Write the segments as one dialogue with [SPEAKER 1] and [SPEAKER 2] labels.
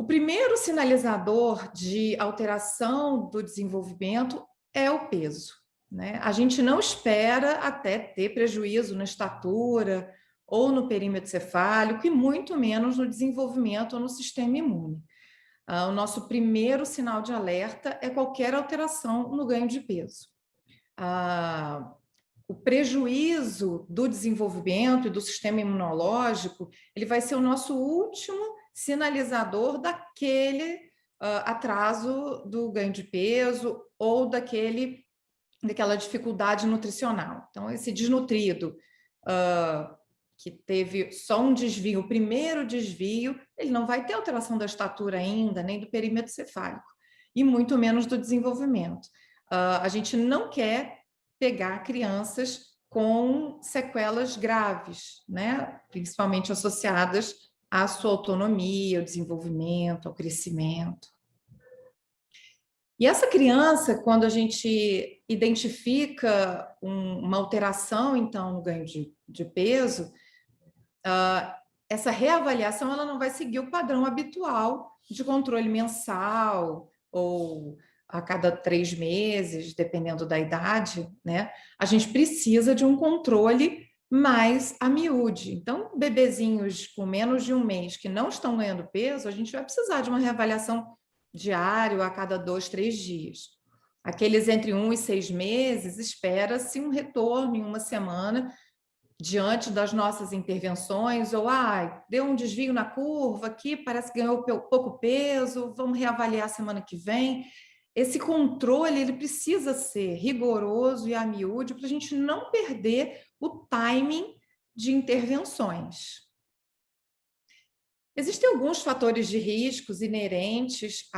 [SPEAKER 1] primeiro sinalizador de alteração do desenvolvimento é o peso, né? A gente não espera até ter prejuízo na estatura ou no perímetro cefálico e muito menos no desenvolvimento ou no sistema imune. O nosso primeiro sinal de alerta é qualquer alteração no ganho de peso. O prejuízo do desenvolvimento e do sistema imunológico, ele vai ser o nosso último sinalizador daquele atraso do ganho de peso ou daquela dificuldade nutricional. Então, esse desnutrido que teve só um desvio, o primeiro desvio, ele não vai ter alteração da estatura ainda, nem do perímetro cefálico, e muito menos do desenvolvimento. A gente não quer pegar crianças com sequelas graves, né? Principalmente associadas à sua autonomia, ao desenvolvimento, ao crescimento. E essa criança, quando a gente identifica uma alteração, então, no ganho de peso, essa reavaliação ela não vai seguir o padrão habitual de controle mensal ou a cada 3 meses, dependendo da idade, né? A gente precisa de um controle mais a miúde. Então, bebezinhos com menos de 1 mês que não estão ganhando peso, a gente vai precisar de uma reavaliação diária a cada 2, 3 dias. Aqueles entre 1 e 6 meses, espera-se um retorno em 1 semana, diante das nossas intervenções, ou deu um desvio na curva aqui, parece que ganhou pouco peso, vamos reavaliar semana que vem. Esse controle ele precisa ser rigoroso e a miúde para a gente não perder o timing de intervenções. Existem alguns fatores de riscos inerentes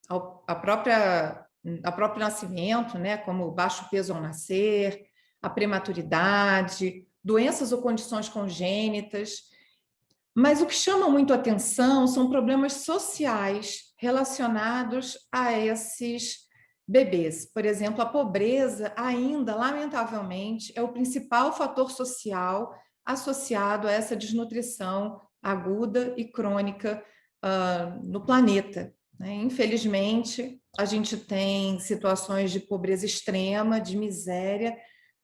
[SPEAKER 1] ao próprio nascimento, né, como o baixo peso ao nascer, a prematuridade, doenças ou condições congênitas. Mas o que chama muito atenção são problemas sociais relacionados a esses bebês. Por exemplo, a pobreza ainda, lamentavelmente, é o principal fator social associado a essa desnutrição aguda e crônica no planeta, né? Infelizmente, a gente tem situações de pobreza extrema, de miséria,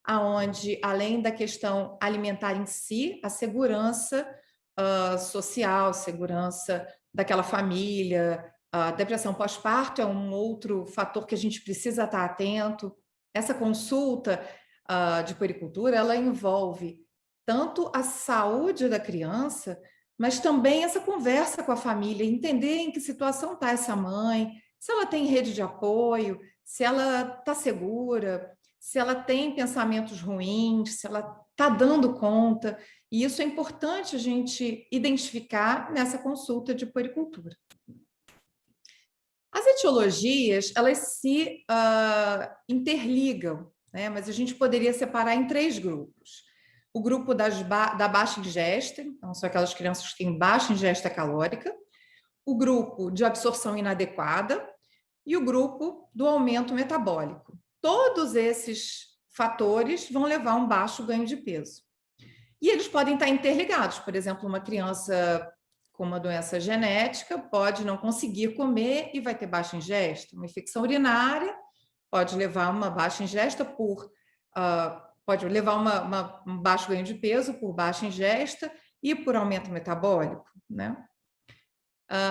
[SPEAKER 1] aonde, além da questão alimentar em si, a segurança social, segurança daquela família, a depressão pós-parto é um outro fator que a gente precisa estar atento. Essa consulta de puericultura, ela envolve tanto a saúde da criança, mas também essa conversa com a família, entender em que situação está essa mãe, se ela tem rede de apoio, se ela está segura, se ela tem pensamentos ruins, se ela está dando conta. E isso é importante a gente identificar nessa consulta de puericultura. As etiologias, elas se interligam, né? Mas a gente poderia separar em 3 grupos. O grupo da baixa ingesta, então são aquelas crianças que têm baixa ingesta calórica, o grupo de absorção inadequada e o grupo do aumento metabólico. Todos esses fatores vão levar a um baixo ganho de peso. E eles podem estar interligados. Por exemplo, uma criança com uma doença genética pode não conseguir comer e vai ter baixa ingesta. Uma infecção urinária pode levar a uma baixa ingesta pode levar um baixo ganho de peso por baixa ingesta e por aumento metabólico, né?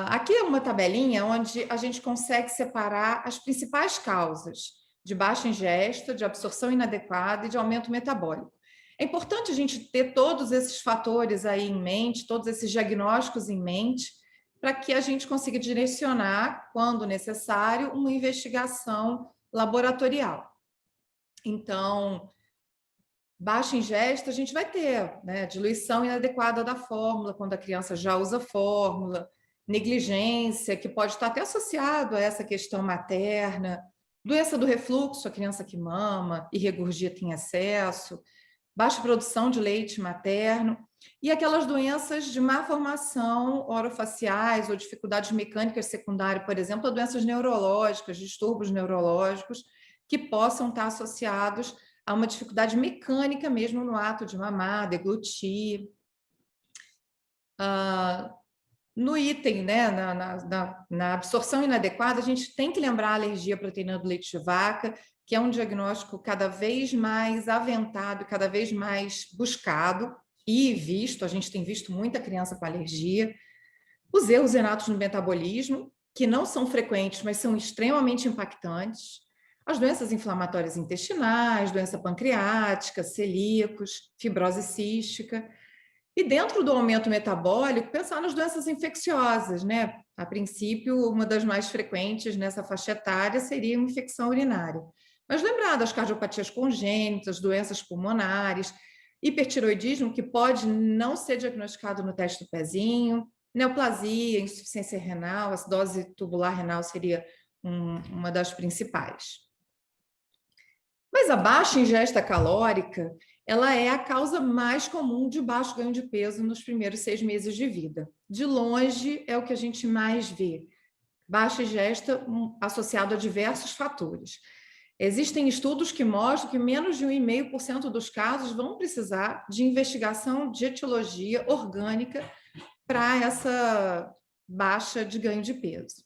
[SPEAKER 1] Aqui é uma tabelinha onde a gente consegue separar as principais causas de baixa ingesta, de absorção inadequada e de aumento metabólico. É importante a gente ter todos esses fatores aí em mente, todos esses diagnósticos em mente, para que a gente consiga direcionar, quando necessário, uma investigação laboratorial. Então, baixa ingesta, a gente vai ter, né, diluição inadequada da fórmula, quando a criança já usa fórmula, negligência, que pode estar até associado a essa questão materna, doença do refluxo, a criança que mama e regurgita em excesso, baixa produção de leite materno e aquelas doenças de má formação orofaciais ou dificuldades mecânicas secundárias, por exemplo, doenças neurológicas, distúrbios neurológicos, que possam estar associados a uma dificuldade mecânica mesmo no ato de mamar, deglutir. No item, né, na absorção inadequada, a gente tem que lembrar a alergia à proteína do leite de vaca, que é um diagnóstico cada vez mais aventado, cada vez mais buscado e visto. A gente tem visto muita criança com alergia. Os erros inatos no metabolismo, que não são frequentes, mas são extremamente impactantes. As doenças inflamatórias intestinais, doença pancreática, celíacos, fibrose cística. E dentro do aumento metabólico, pensar nas doenças infecciosas, né? A princípio, uma das mais frequentes nessa faixa etária seria a infecção urinária. Mas lembrar das cardiopatias congênitas, doenças pulmonares, hipertiroidismo, que pode não ser diagnosticado no teste do pezinho, neoplasia, insuficiência renal, acidose tubular renal seria uma das principais. Mas a baixa ingesta calórica, ela é a causa mais comum de baixo ganho de peso nos primeiros 6 meses de vida. De longe, é o que a gente mais vê. Baixa ingesta associado a diversos fatores. Existem estudos que mostram que menos de 1,5% dos casos vão precisar de investigação de etiologia orgânica para essa baixa de ganho de peso.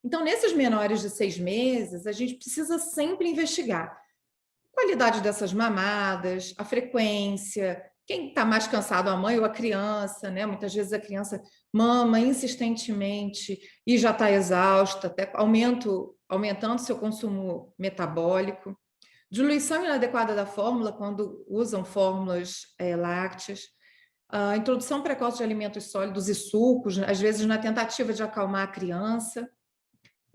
[SPEAKER 1] Então, nesses menores de 6 meses, a gente precisa sempre investigar a qualidade dessas mamadas, a frequência, quem está mais cansado, a mãe ou a criança, né? Muitas vezes a criança mama insistentemente e já está exausta, até aumentando seu consumo metabólico. Diluição inadequada da fórmula, quando usam fórmulas lácteas. A introdução precoce de alimentos sólidos e sucos, às vezes na tentativa de acalmar a criança.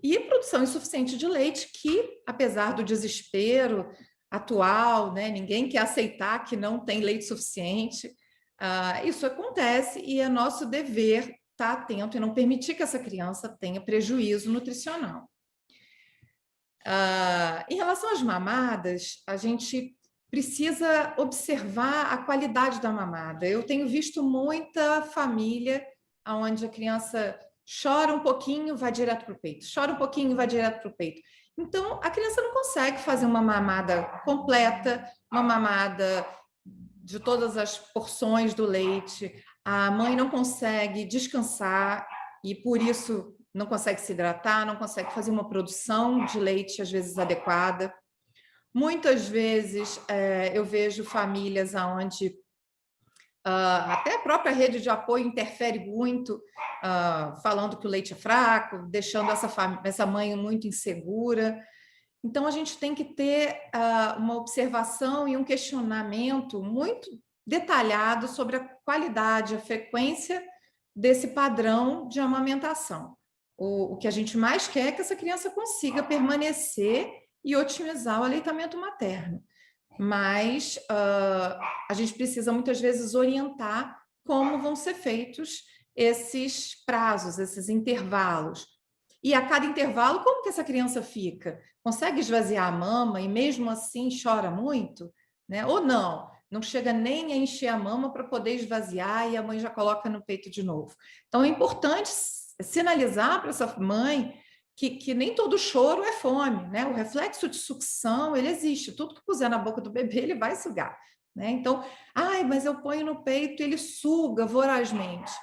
[SPEAKER 1] E a produção insuficiente de leite, que, apesar do desespero atual, né, ninguém quer aceitar que não tem leite suficiente, isso acontece e é nosso dever estar atento e não permitir que essa criança tenha prejuízo nutricional. Em relação às mamadas, a gente precisa observar a qualidade da mamada. Eu tenho visto muita família onde a criança chora um pouquinho, vai direto para o peito. Chora um pouquinho, vai direto para o peito. Então, a criança não consegue fazer uma mamada completa, uma mamada de todas as porções do leite. A mãe não consegue descansar e, por isso, não consegue se hidratar, não consegue fazer uma produção de leite, às vezes, adequada. Muitas vezes, eu vejo famílias onde até a própria rede de apoio interfere muito, falando que o leite é fraco, deixando essa mãe muito insegura. Então, a gente tem que ter uma observação e um questionamento muito detalhado sobre a qualidade, a frequência desse padrão de amamentação. O que a gente mais quer é que essa criança consiga permanecer e otimizar o aleitamento materno. Mas a gente precisa muitas vezes orientar como vão ser feitos esses prazos, esses intervalos. E a cada intervalo, como que essa criança fica? Consegue esvaziar a mama e mesmo assim chora muito? Né? Ou não chega nem a encher a mama para poder esvaziar e a mãe já coloca no peito de novo. Então, é importante sinalizar para essa mãe que nem todo choro é fome, né? O reflexo de sucção, ele existe. Tudo que puser na boca do bebê, ele vai sugar, né? Então, mas eu ponho no peito, ele suga vorazmente.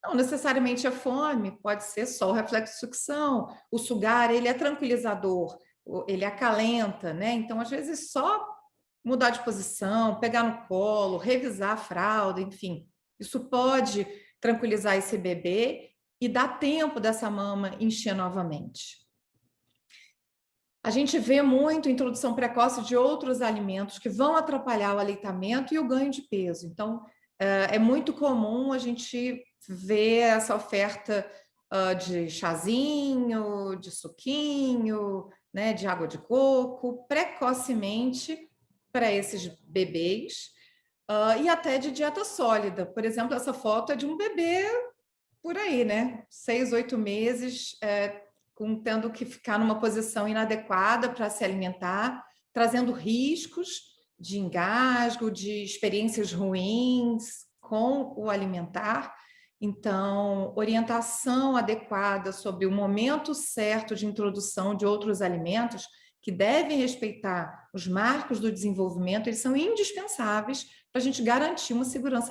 [SPEAKER 1] Não necessariamente é fome, pode ser só o reflexo de sucção. O sugar, ele é tranquilizador, ele acalenta, né? Então, às vezes, só mudar de posição, pegar no colo, revisar a fralda, enfim. Isso pode tranquilizar esse bebê e dá tempo dessa mama encher novamente. A gente vê muito introdução precoce de outros alimentos que vão atrapalhar o aleitamento e o ganho de peso. Então, é muito comum a gente ver essa oferta de chazinho, de suquinho, né, de água de coco, precocemente para esses bebês, e até de dieta sólida. Por exemplo, essa foto é de um bebê por aí, né? 6, 8 meses, tendo que ficar numa posição inadequada para se alimentar, trazendo riscos de engasgo, de experiências ruins com o alimentar. Então, orientação adequada sobre o momento certo de introdução de outros alimentos que devem respeitar os marcos do desenvolvimento, eles são indispensáveis para a gente garantir uma segurança